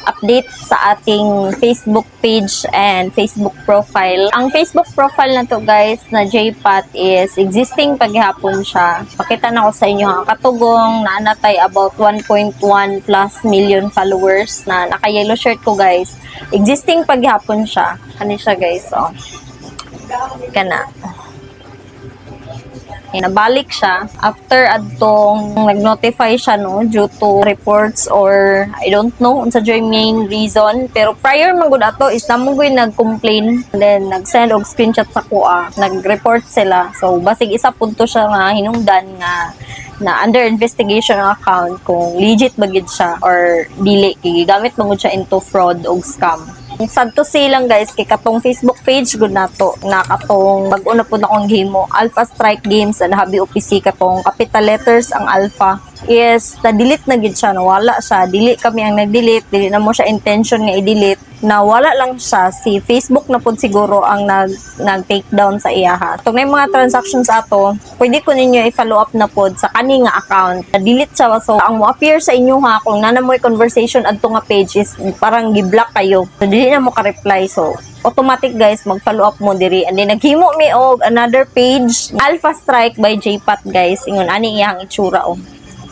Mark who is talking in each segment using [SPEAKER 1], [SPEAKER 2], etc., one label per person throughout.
[SPEAKER 1] update sa ating Facebook page and Facebook profile. Ang Facebook profile na to guys na JPAT is existing paghihapon siya. Pakita na ko sa inyo ha. Katugong naanatay about 1.1 plus million followers na naka-yellow shirt ko guys. Existing paghihapon siya. Kani siya guys. Oh. Kana. Nabalik siya after adtong nag-notify siya no due to reports or I don't know unsa joy main reason, pero prior man gud ato is namo gyud nag-complain, then nag-send og screenshot sa kuha, nag-report sila. So basig isa punto siya nga hinungdan nga na under investigation ang account kung legit ba gid siya or dili, gigamit man gud siya into fraud o scam. Sad to say lang guys, kay katong Facebook page gud nato na katong bag-o na pud akong game mo, Alpha Strike Games and Hobby OPC, katong capital letters ang Alpha is na-delete na gid siya, nawala siya, dili kami ang nag-delete, dili na mo siya intention nga i-delete, nawala lang siya, si Facebook na pud siguro ang nag-take down sa iyaha. Kung may mga transactions ato, pwede ko ninyo i-follow up na pod sa kani nga account, na-delete siya, so ang mo-appear sa inyo ha, kung nanamoy conversation adto nga page is parang gi-block kayo, so dili na mo ka-reply, so automatic guys, mag-follow up mo diri. And then naghimo mi og another page, Alpha Strike by JPAT guys, ingon ani iyang itsura oh.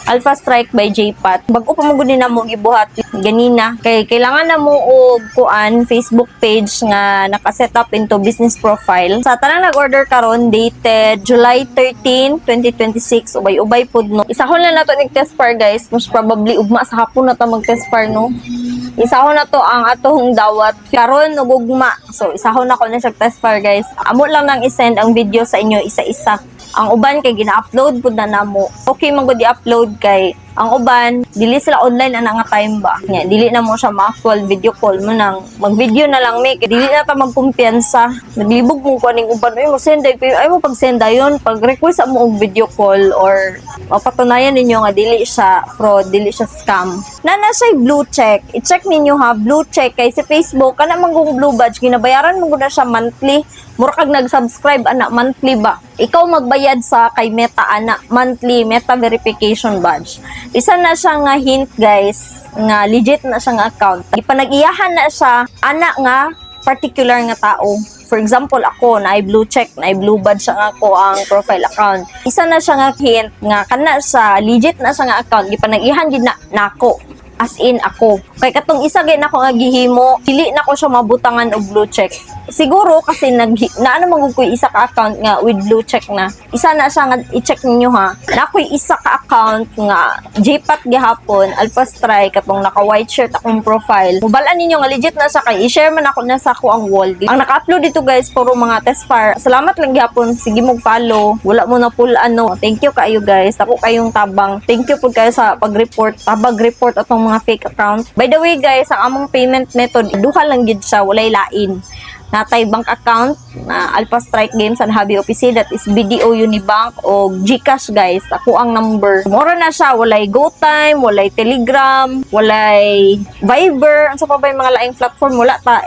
[SPEAKER 1] Alpha Strike by JPAT. Bago pa mo gud na mo gibuhat ganina kay kailangan na mo og kuan Facebook page nga naka-set up into business profile. Sa tanang nag-order karon dated July 13, 2026, ubay-ubay pud no. Isahon na nato ning test par guys. Most probably ugma sa hapon na ta mag-test par no. Isahon na to ang atong dawat karon ug ugma. So isahon na ko na siya test par guys. Amo lang nang i-send ang video sa inyo isa-isa. Ang uban kay gina-upload pud na namo. Okay man gud i-upload kay ang uban dili sila online ana nga time ba. Nya dili na mo siya ma-actual video call mo nang mag-video na lang mi kay dili na ta magkumpiyansa. Naglibog mo ko ning uban ay mo send ay mo pag-send dayon pag request mo og video call or mapatunayan ninyo nga dili siya fraud, dili siya scam. Nana siya blue check. I-check ninyo ha, blue check kay si Facebook kana man gong blue badge ginabayaran mo gud na siya monthly. Mura kag nag-subscribe ana monthly ba. Ikaw magbayad sa kay Meta ana monthly Meta verification badge. Isa na siya nga hint guys nga legit na siya nga account. Ipanag-iyahan na siya ana nga particular nga tao. For example ako na blue check, na blue badge siya nga ako ang profile account. Isa na siya nga hint nga kana sa legit na siya nga account. Ipanag-iyahan gid na nako. As in ako. Kay katong isa gay nako nga gihimo, dili nako siya mabutangan og blue check. Siguro kasi naano magud koy isa ka account nga with blue check na. Isa na siya nga i-check ninyo ha. Na koy isa ka account nga JPAT gihapon, Alpha Strike katong naka white shirt akong profile. Mubalaan ninyo nga legit na siya kay i-share man ako na sa ako ang wall. Ang naka-upload dito guys puro mga test fire. Salamat lang gihapon. Sige mo follow. Wala mo na pull ano. Thank you kayo guys. Ako kayong tabang. Thank you pud kayo sa pag-report. Tabag report atong mga fake account. By the way guys, ang among payment method duha lang gid siya, walay lain. Natay bank account na Alpha Strike Games and Hobby OPC, that is BDO Unibank o GCash guys. Ako ang number. Mura na siya, walay GoTime, walay Telegram, walay Viber. Ano pa ba yung mga laing platform? Wala ta.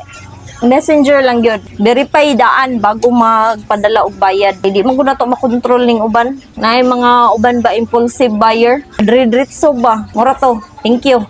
[SPEAKER 1] Messenger lang yun. Verify daan bago magpadala og bayad. Hindi mo na to makontrol ning uban. Na mga uban ba impulsive buyer? Dredritso ba? Mura to. Thank you.